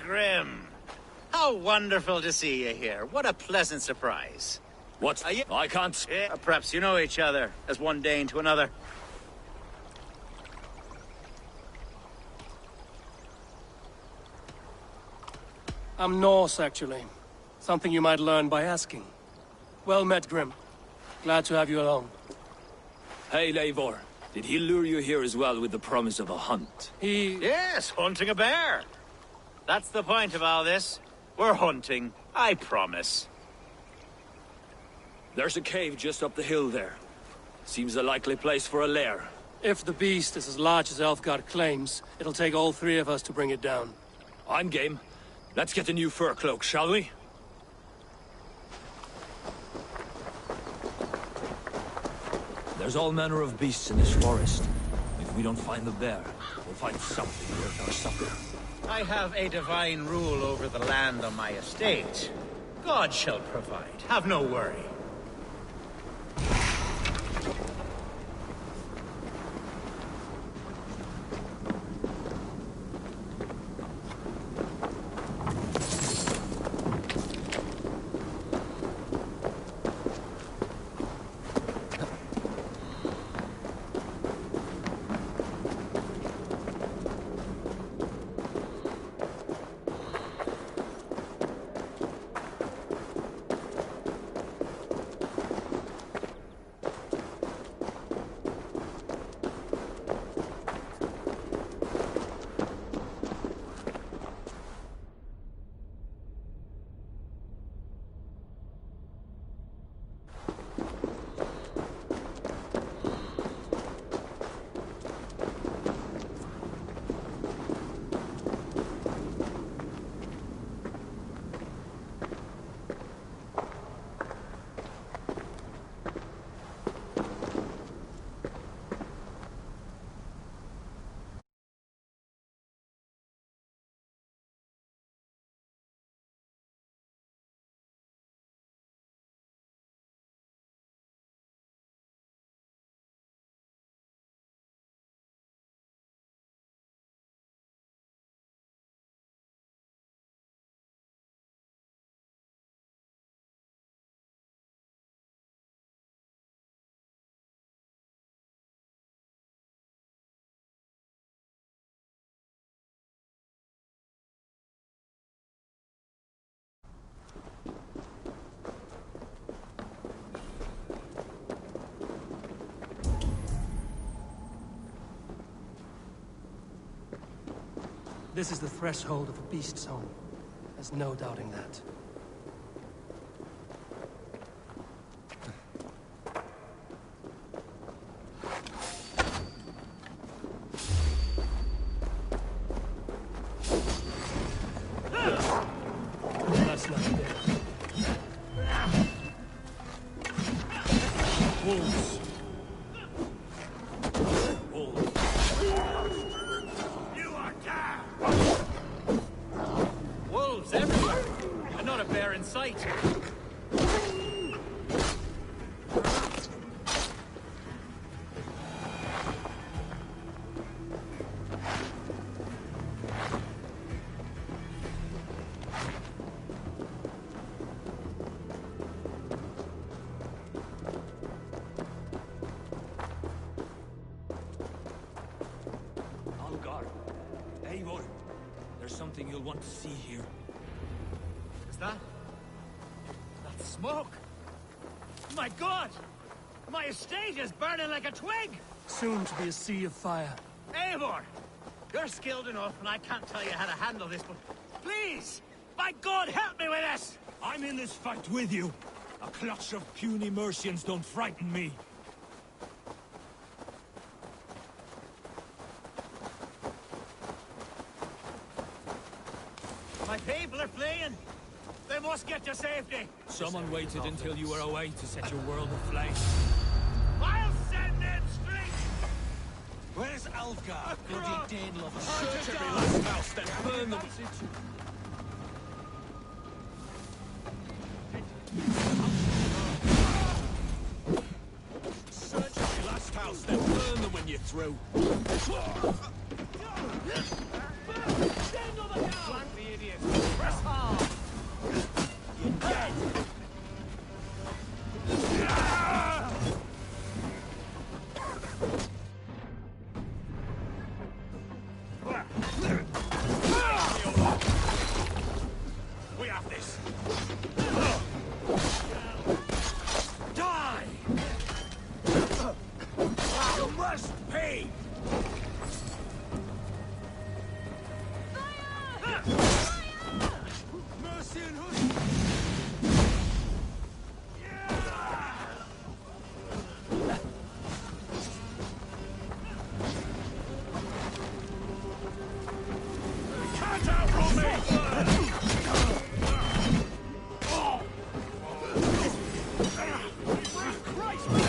Grim. How wonderful to see you here. What a pleasant surprise. What? I can't... Perhaps you know each other, as one Dane to another. I'm Norse, actually. Something you might learn by asking. Well met, Grim. Glad to have you along. Hey, Eivor. Did he lure you here as well with the promise of a hunt? Yes, hunting a bear. That's the point of all this. We're hunting, I promise. There's a cave just up the hill there. Seems a likely place for a lair. If the beast is as large as Elfgard claims, it'll take all three of us to bring it down. I'm game. Let's get a new fur cloak, shall we? There's all manner of beasts in this forest. If we don't find the bear, we'll find something worth our supper. I have a divine rule over the land on my estate. God shall provide. Have no worry. This is the threshold of a beast's home. There's no doubting that. That's not it. Wolves. Wolves everywhere, and not a bear in sight. Eivor, there's something you'll want to see here. Is that smoke? My God! My estate is burning like a twig! Soon to be a sea of fire. Eivor! You're skilled enough, and I can't tell you how to handle this, but please! My God, help me with this! I'm in this fight with you. A clutch of puny Mercians don't frighten me. My people are fleeing! They must get to safety! Someone waited until you were away to set your world aflame. I'll send them straight! Where's Alfgar? Bloody Dane lover. Search every last house, then burn them. Search every last house, then burn them when you're through. Stand over there! Flank the idiot. Press hard. You're dead. We have this. Die! You must pay! Mercy and hood! Can't outrun me! Christ, man!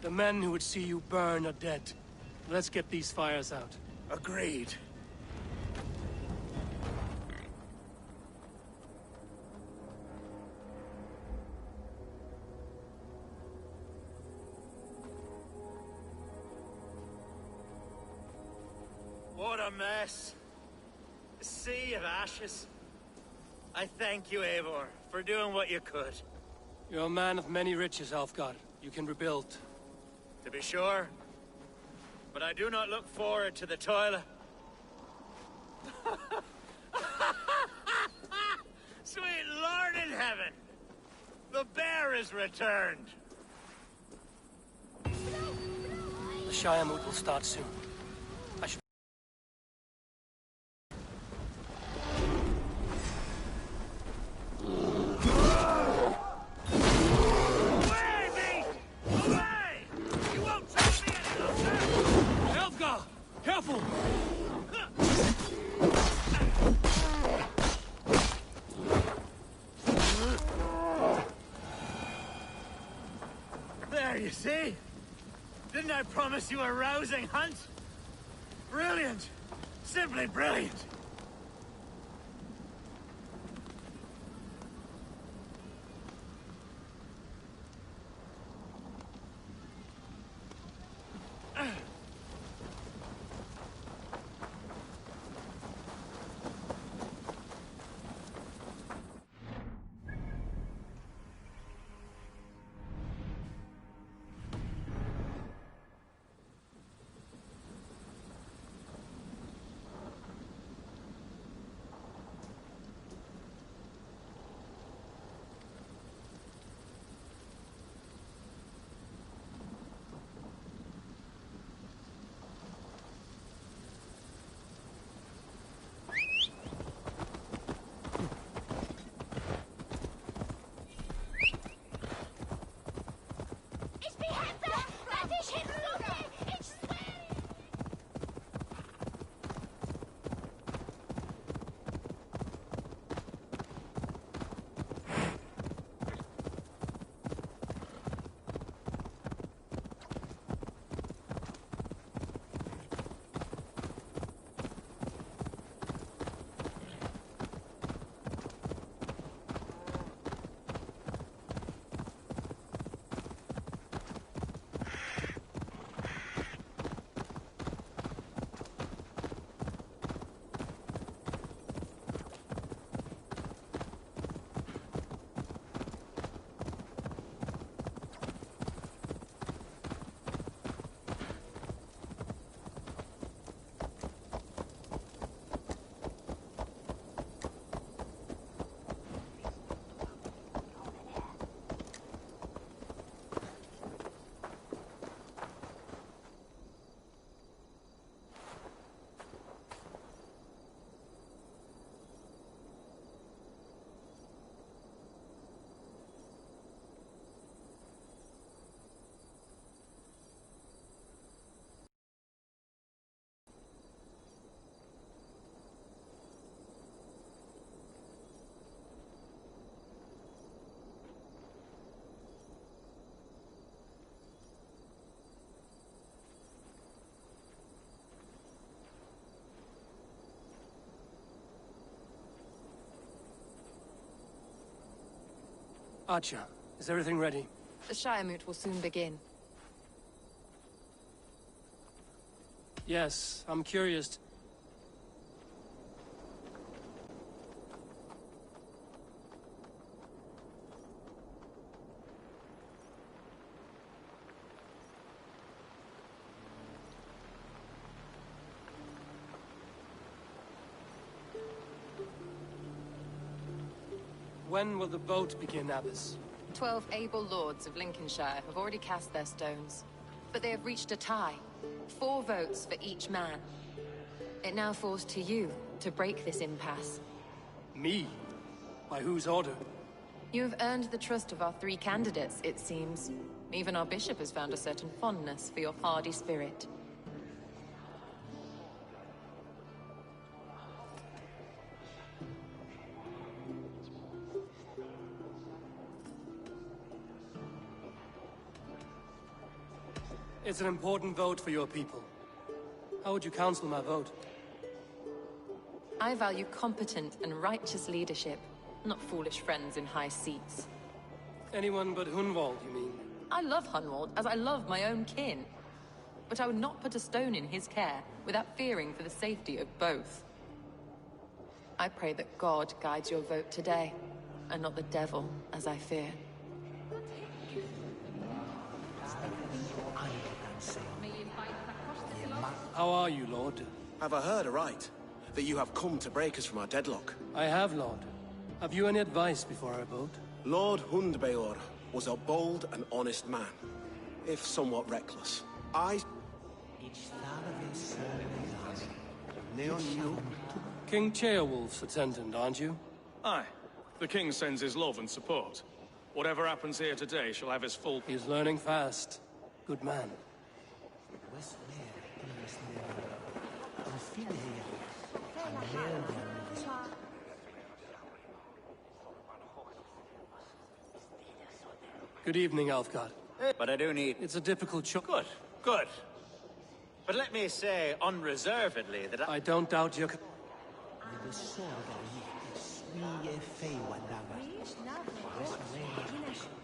The men who would see you burn are dead. Let's get these fires out. Agreed. What a mess. A sea of ashes. I thank you, Eivor, for doing what you could. You're a man of many riches, Alfgar. You can rebuild. To be sure. But I do not look forward to the toil. Sweet Lord in heaven! The bear is returned! The Shire-moot will start soon. I should... Away, beast! Away! You won't take me any longer! Alfgar! Careful! There, you see? Didn't I promise you a rousing hunt? Brilliant! Simply brilliant! Archer, is everything ready? The Shire Moot will soon begin. Yes, I'm curious. When will the vote begin, Abbess? 12 able lords of Lincolnshire have already cast their stones, but they have reached a tie. 4 votes for each man. It now falls to you to break this impasse. Me? By whose order? You have earned the trust of our 3 candidates, it seems. Even our bishop has found a certain fondness for your hardy spirit. It's an important vote for your people. How would you counsel my vote? I value competent and righteous leadership, not foolish friends in high seats. Anyone but Hunwald, you mean? I love Hunwald as I love my own kin. But I would not put a stone in his care without fearing for the safety of both. I pray that God guides your vote today, and not the devil, as I fear. How are you, Lord? Have I heard aright? That you have come to break us from our deadlock? I have, Lord. Have you any advice before I vote? Lord Hundbeor was a bold and honest man, if somewhat reckless. King Ceolwulf's attendant, aren't you? Aye. The king sends his love and support. Whatever happens here today shall have his full... He's learning fast. Good man. Good evening, Alfgard. But I do need... It's a difficult choice. Good, good. But let me say unreservedly that I don't doubt your...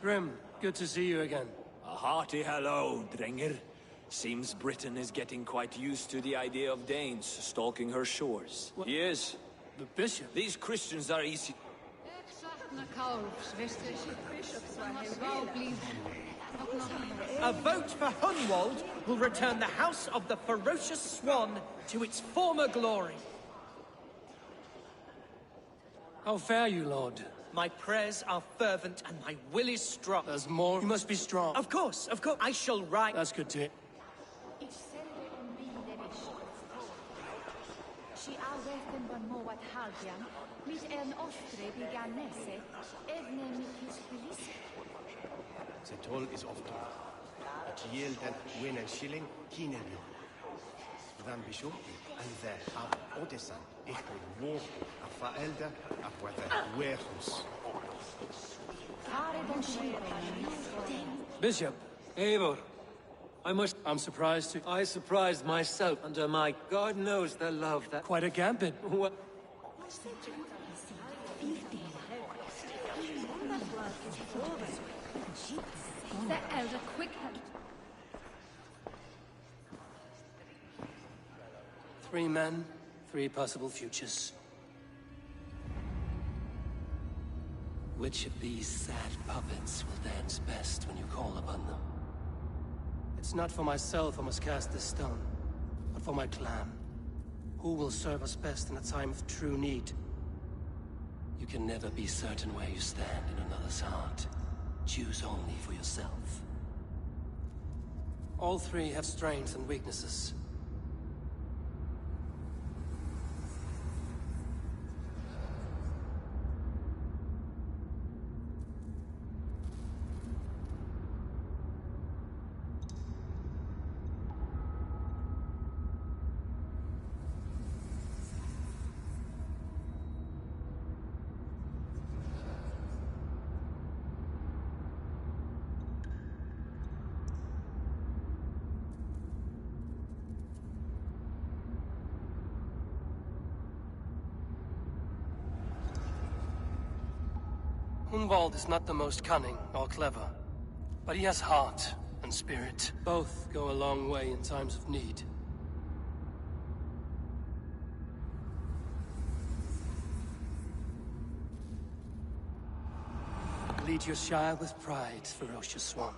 Grim, good to see you again. A hearty hello, Drenger. Seems Britain is getting quite used to the idea of Danes stalking her shores. What? He is. The bishop? These Christians are easy... A vote for Hunwald will return the House of the Ferocious Swan to its former glory. How fare you, Lord? My prayers are fervent and my will is strong. There's more. You must be strong. Of course. I shall write... That's good to hear. The toll is off to at yield and win and shilling, kinen. Then bishop and the ab odesan, ich will walk a faelda, a weather warehouse. Bishop. Eivor, I'm surprised to... I surprised myself under my... God knows the love that... Quite a gambit. What? Three men, 3 possible futures. Which of these sad puppets will dance best when you call upon them? It's not for myself I must cast this stone, but for my clan. Who will serve us best in a time of true need? You can never be certain where you stand in another's heart. Choose only for yourself. All 3 have strengths and weaknesses. Hunwald is not the most cunning or clever, but he has heart and spirit. Both go a long way in times of need. Lead your Shire with pride, Ferocious Swan.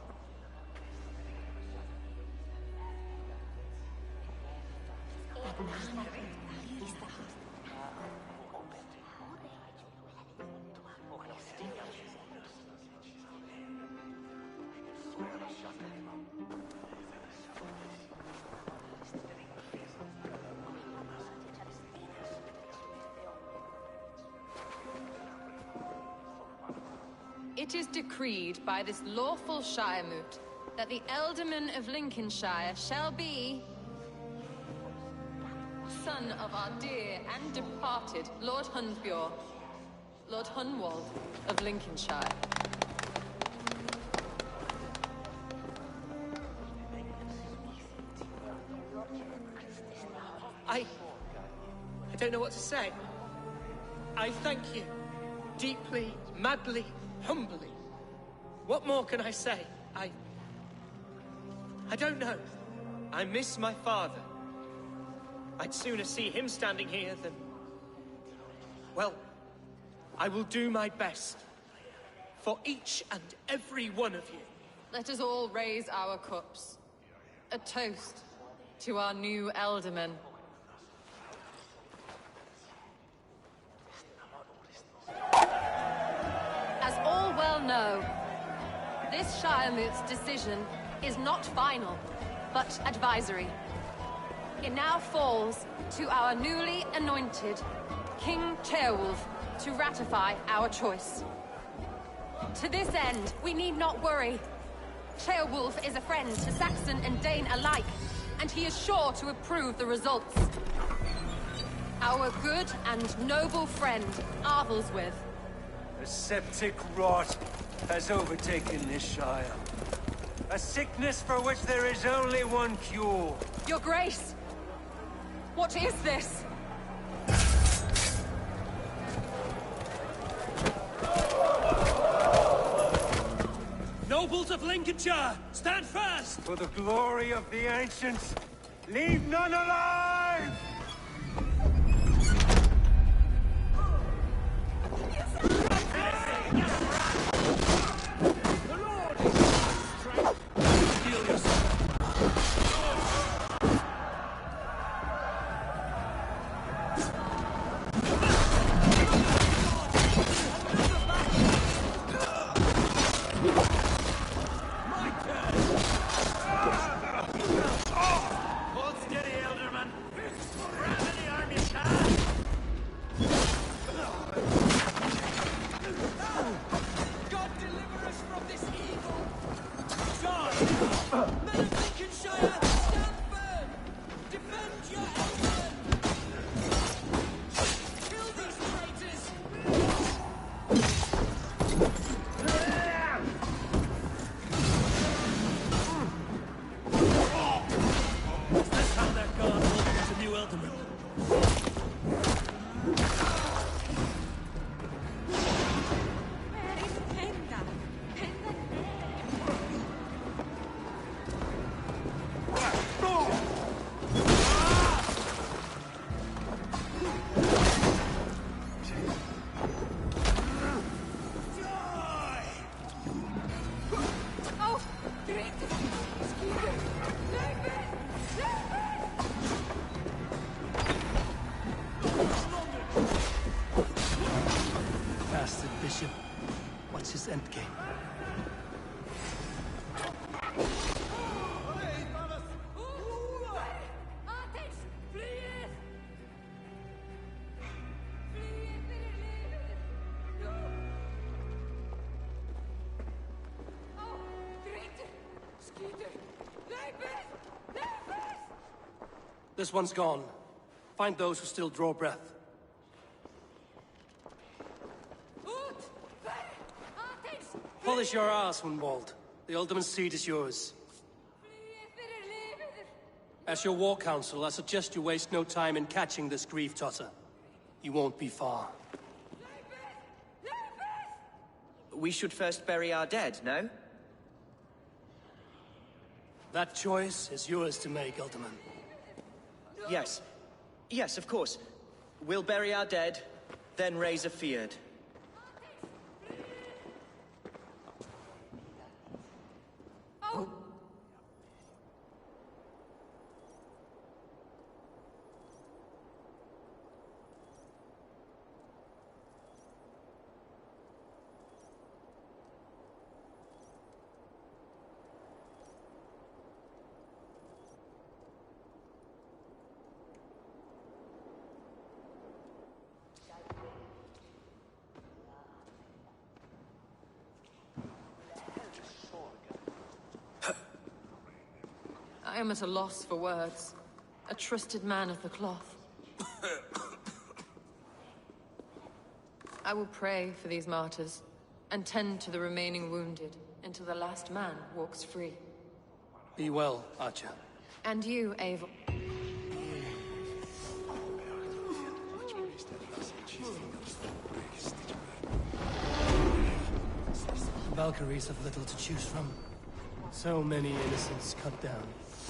It is decreed by this lawful Shiremoot that the Ealdorman of Lincolnshire shall be son of our dear and departed Lord Hundbjorn, Lord Hunwald of Lincolnshire. I don't know what to say. I thank you. Deeply, madly, humbly. What more can I say? I don't know. I miss my father. I'd sooner see him standing here than... Well, I will do my best. For each and every one of you. Let us all raise our cups. A toast to our new Ealdorman. As all well know, this Shiremoot's decision is not final, but advisory. It now falls to our newly anointed King Ceolwulf to ratify our choice. To this end, we need not worry. Ceolwulf is a friend to Saxon and Dane alike, and he is sure to approve the results. Our good and noble friend, Arthelswith. A septic rot has overtaken this Shire. A sickness for which there is only one cure. Your Grace! What is this? Nobles of Lincolnshire, stand fast! For the glory of the ancients, leave none alive! What's his endgame? This one's gone. Find those who still draw breath. Polish your ass, Hunwald. The Ealdorman's seat is yours. As your war council, I suggest you waste no time in catching this grief-totter. You won't be far. We should first bury our dead, no? That choice is yours to make, Ultiman. Yes. Yes, of course. We'll bury our dead, then raise a feared. I am at a loss for words. A trusted man of the cloth. I will pray for these martyrs, and tend to the remaining wounded, until the last man walks free. Be well, Archer. And you, Eivor. Valkyries have little to choose from. So many innocents cut down.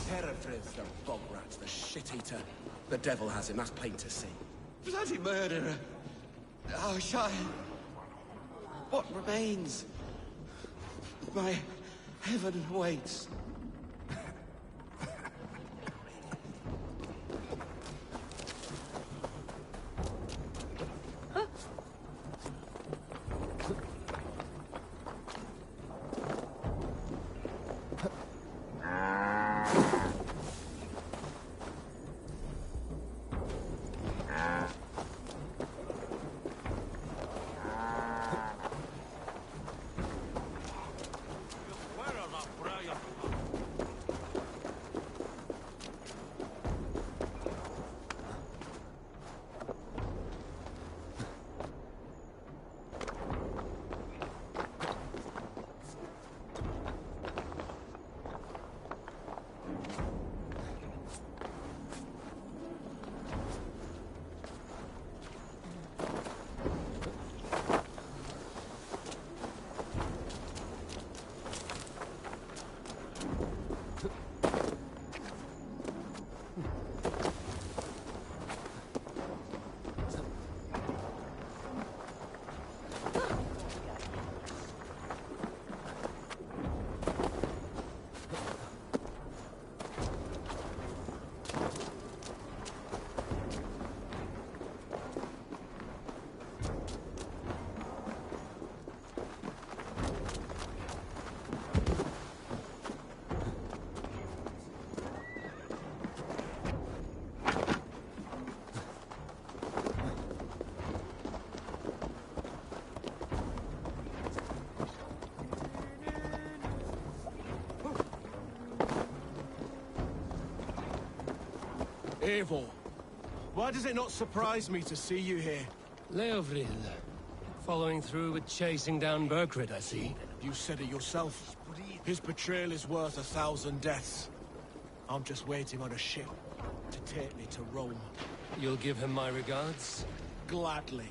Herefrith, the bog rat, the shit-eater. The devil has him, that's plain to see. Bloody murderer! Oh, Shire! What remains? My heaven waits. Eivor, why does it not surprise me to see you here? Leofrid. Following through with chasing down Berkrid, I see. You said it yourself. His betrayal is worth 1,000 deaths. I'm just waiting on a ship to take me to Rome. You'll give him my regards? Gladly.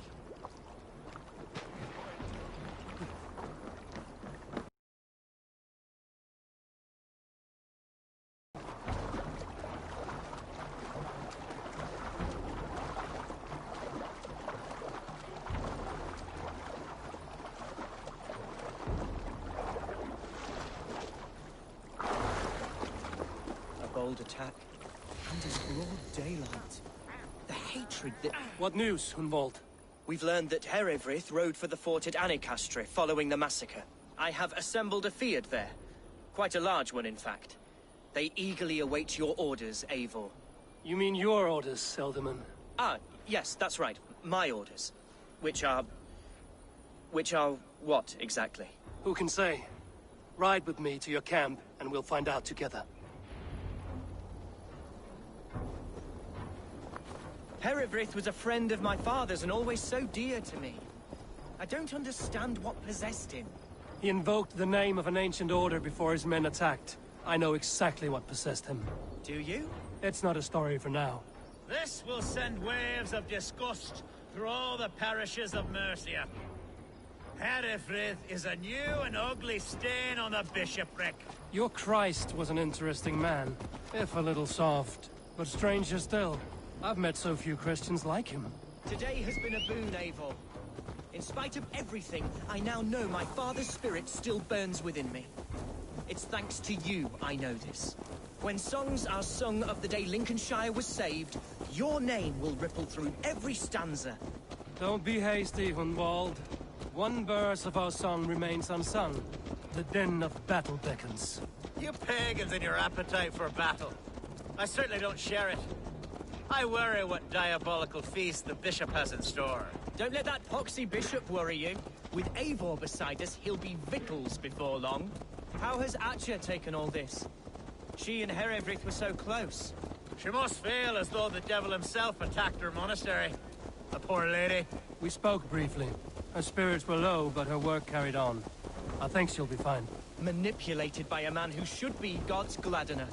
Attack. And it's broad daylight. The hatred that... What news, Hunwald? We've learned that Herefrith rode for the fort at Annikastre following the massacre. I have assembled a Fiat there. Quite a large one, in fact. They eagerly await your orders, Eivor. You mean your orders, Elderman? Ah, yes, that's right. My orders. Which are what, exactly? Who can say? Ride with me to your camp, and we'll find out together. Herefrith was a friend of my father's and always so dear to me. I don't understand what possessed him. He invoked the name of an ancient order before his men attacked. I know exactly what possessed him. Do you? It's not a story for now. This will send waves of disgust through all the parishes of Mercia. Herefrith is a new and ugly stain on the bishopric. Your Christ was an interesting man, if a little soft. But stranger still, I've met so few Christians like him. Today has been a boon, Eivor. In spite of everything, I now know my father's spirit still burns within me. It's thanks to you I know this. When songs are sung of the day Lincolnshire was saved, your name will ripple through every stanza. Don't be hasty, Hunwald. One verse of our song remains unsung. The din of battle beckons. You pagans and your appetite for battle. I certainly don't share it. I worry what diabolical feast the bishop has in store. Don't let that poxy bishop worry you. With Eivor beside us, he'll be victuals before long. How has Atcha taken all this? She and Herefrith were so close. She must feel as though the devil himself attacked her monastery. The poor lady. We spoke briefly. Her spirits were low, but her work carried on. I think she'll be fine. Manipulated by a man who should be God's gladdener.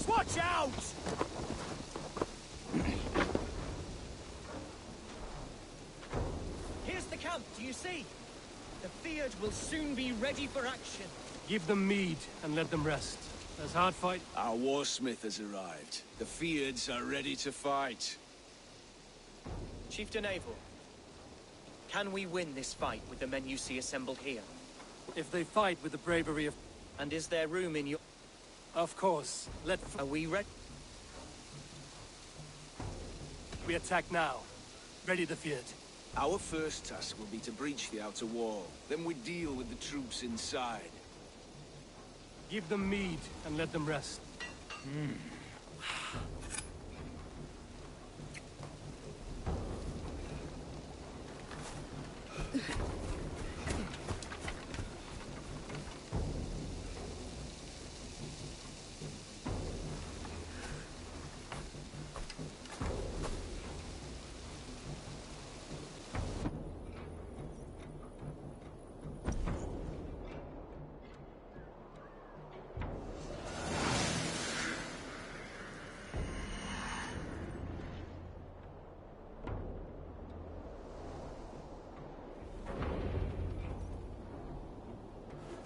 Watch out! Here's the camp, do you see? The Fyrd will soon be ready for action. Give them mead and let them rest. There's hard fight. Our warsmith has arrived. The Fyrds are ready to fight. Chieftain Eivor, can we win this fight with the men you see assembled here? If they fight with the bravery of... And is there room in your... Of course. Are we ready? We attack now. Ready the Fyrd. Our first task will be to breach the outer wall. Then we deal with the troops inside. Give them mead and let them rest.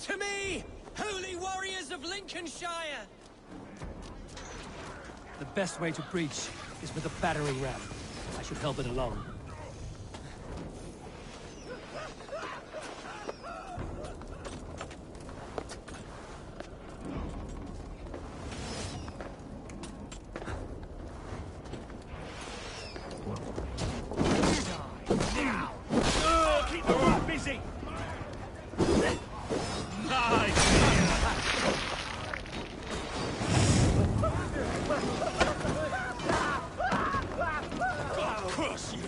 To me, holy warriors of Lincolnshire! The best way to breach is with a battering ram. I should help it along. Keep the rat busy! God curse you!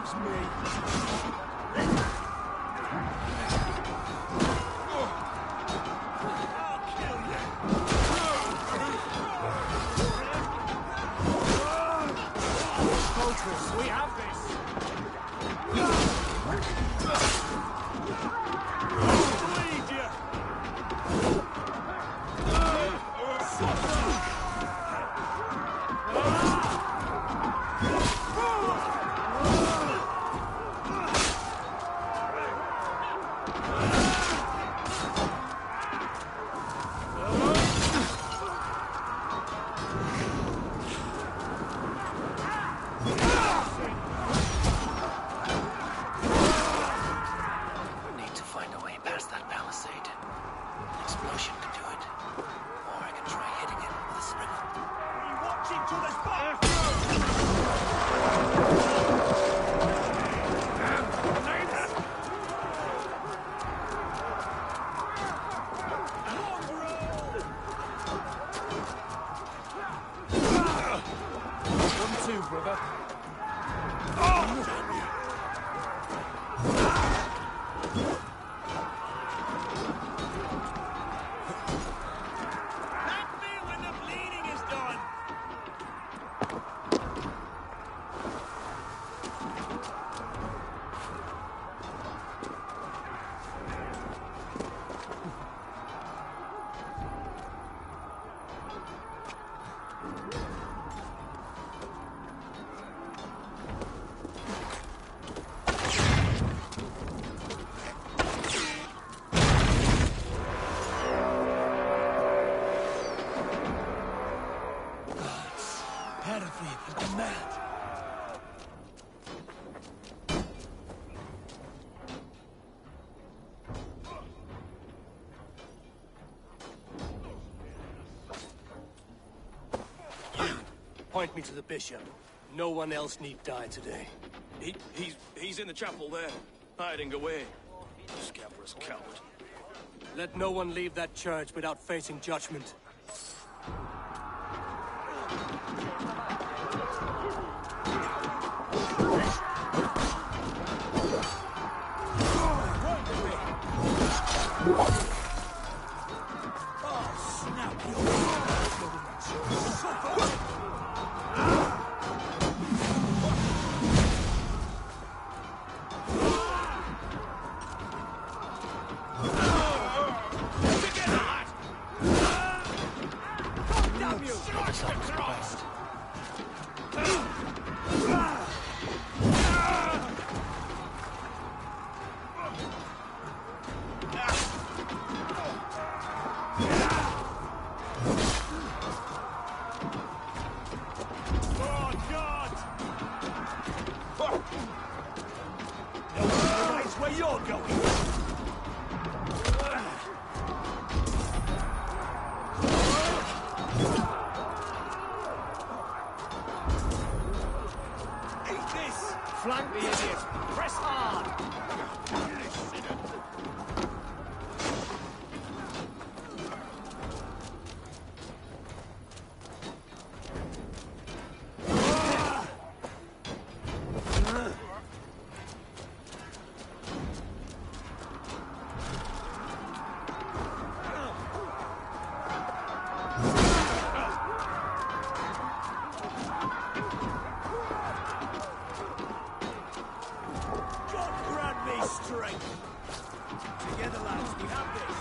loves me. We have this. Bleed you. Point me to the bishop. No one else need die today. He's in the chapel there, hiding away. Scabrous coward. Let no one leave that church without facing judgment. Flank the idiot! Press hard! Together, lads, we have this.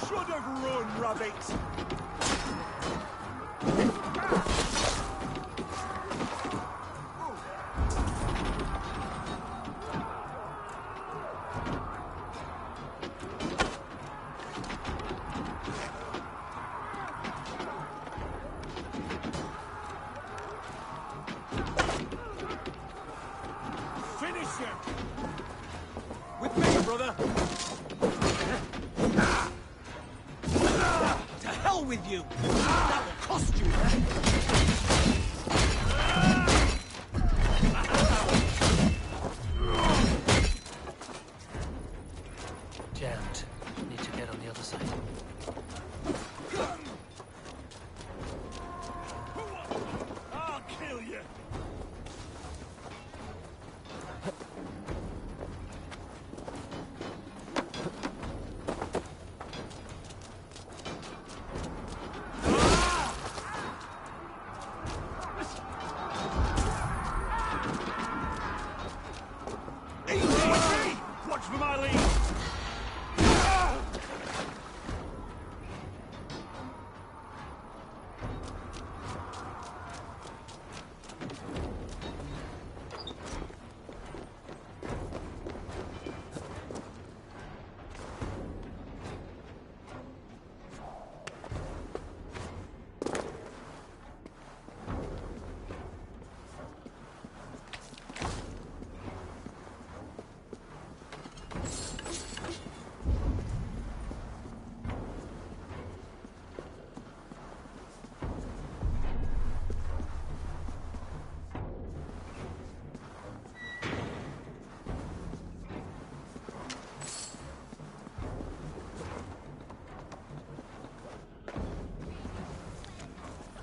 Should have run, rabbit! Finish him! With me, brother! with you. That will cost you. Jammed. Need to get on the other side. I'll kill you. Watch for my lead!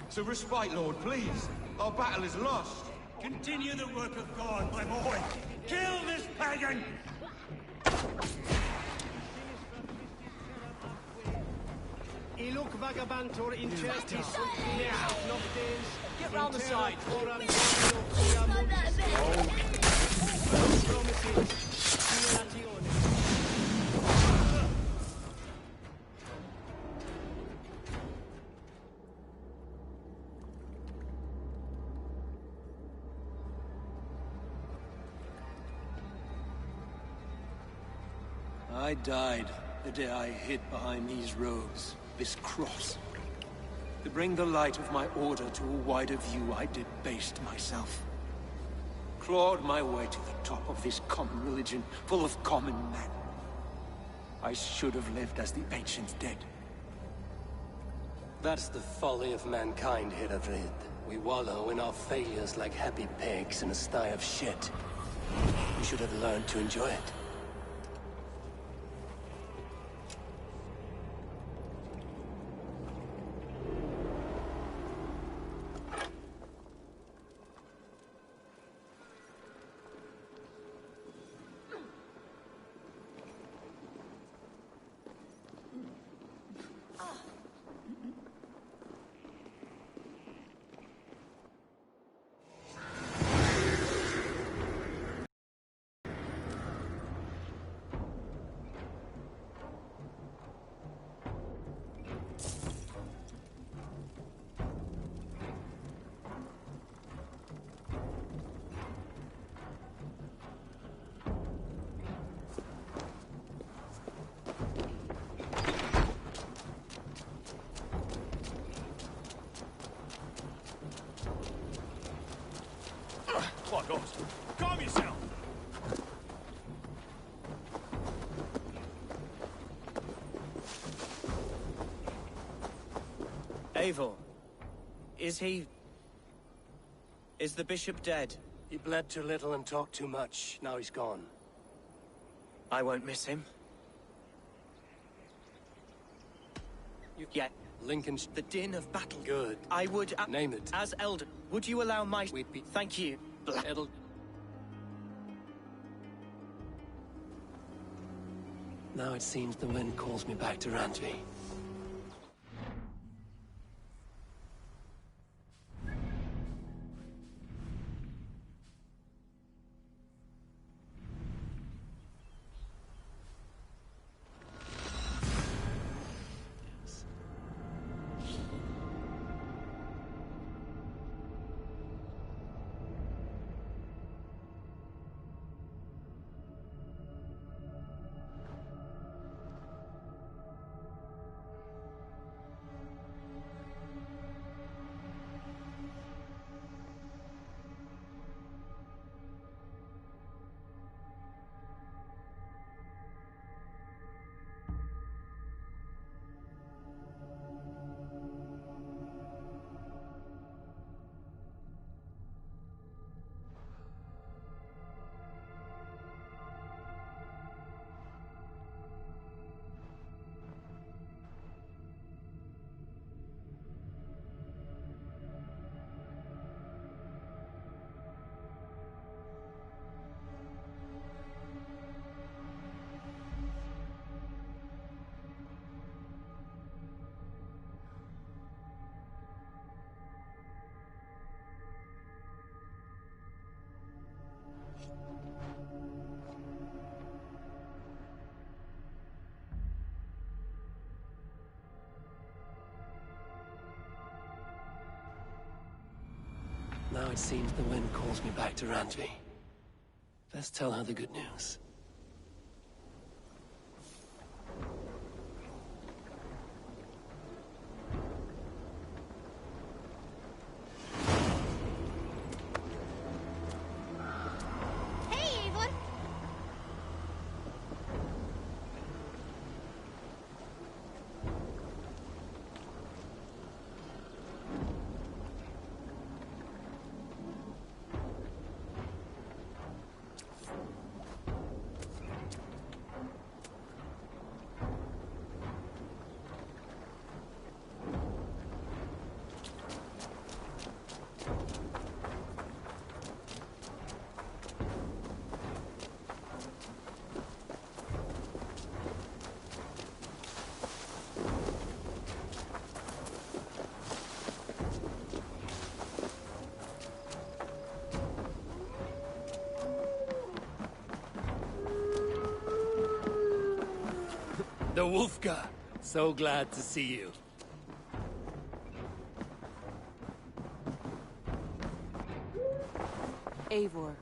It's a respite, Lord, please. Our battle is lost. Continue the work of God, my boy! Kill this pagan! Iluk vagabantur in certis Get round the side. I died the day I hid behind these robes, this cross. To bring the light of my order to a wider view, I debased myself. Clawed my way to the top of this common religion, full of common men. I should have lived as the ancient dead. That's the folly of mankind, Hiravid. We wallow in our failures like happy pigs in a sty of shit. We should have learned to enjoy it. Fuck off. Calm yourself! Eivor, is he... Is the bishop dead? He bled too little and talked too much. Now he's gone. I won't miss him. Yet, Lincoln's the din of battle. good. I would... Name it. As elder, would you allow my... We'd be... Thank you. It'll... Now it seems the wind calls me back to Randvi. Now it seems the wind calls me back to Randvi. Best tell her the good news. Hey, Eivor! The Wolfgar! So glad to see you. Eivor.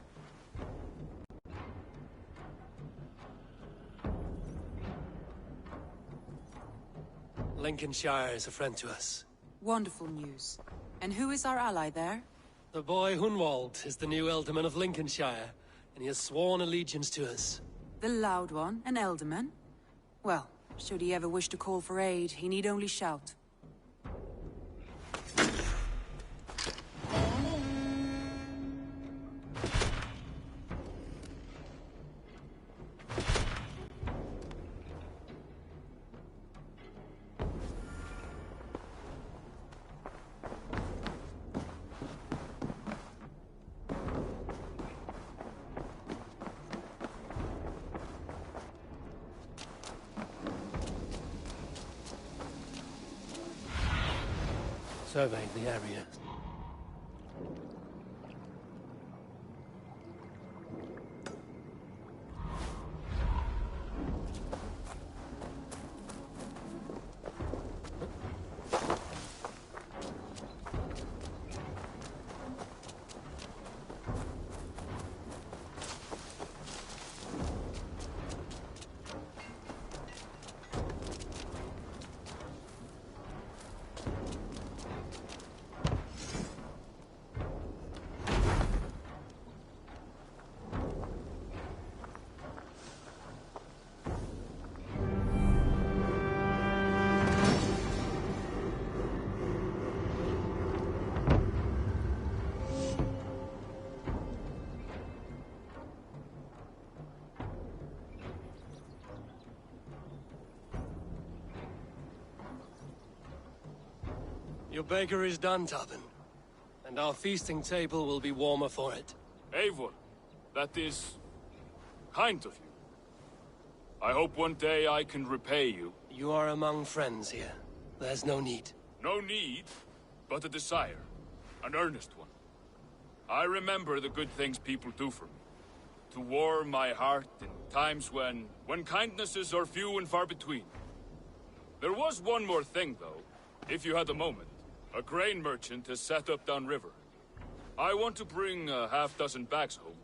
Lincolnshire is a friend to us. Wonderful news. And who is our ally there? The boy Hunwald is the new Ealdorman of Lincolnshire, and he has sworn allegiance to us. The Loud One, an Ealdorman? Well, should he ever wish to call for aid, he need only shout. Survey the area. Your baker is done, Tobin. And our feasting table will be warmer for it. Eivor, that is kind of you. I hope one day I can repay you. You are among friends here. There's no need. No need, but a desire. An earnest one. I remember the good things people do for me. To warm my heart in times when kindnesses are few and far between. There was one more thing, though, if you had a moment. A grain merchant has set up downriver. I want to bring a half-dozen bags home,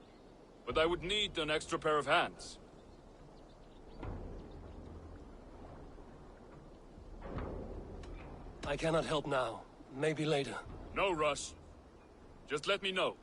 but I would need an extra pair of hands. I cannot help now. Maybe later. No rush. Just let me know.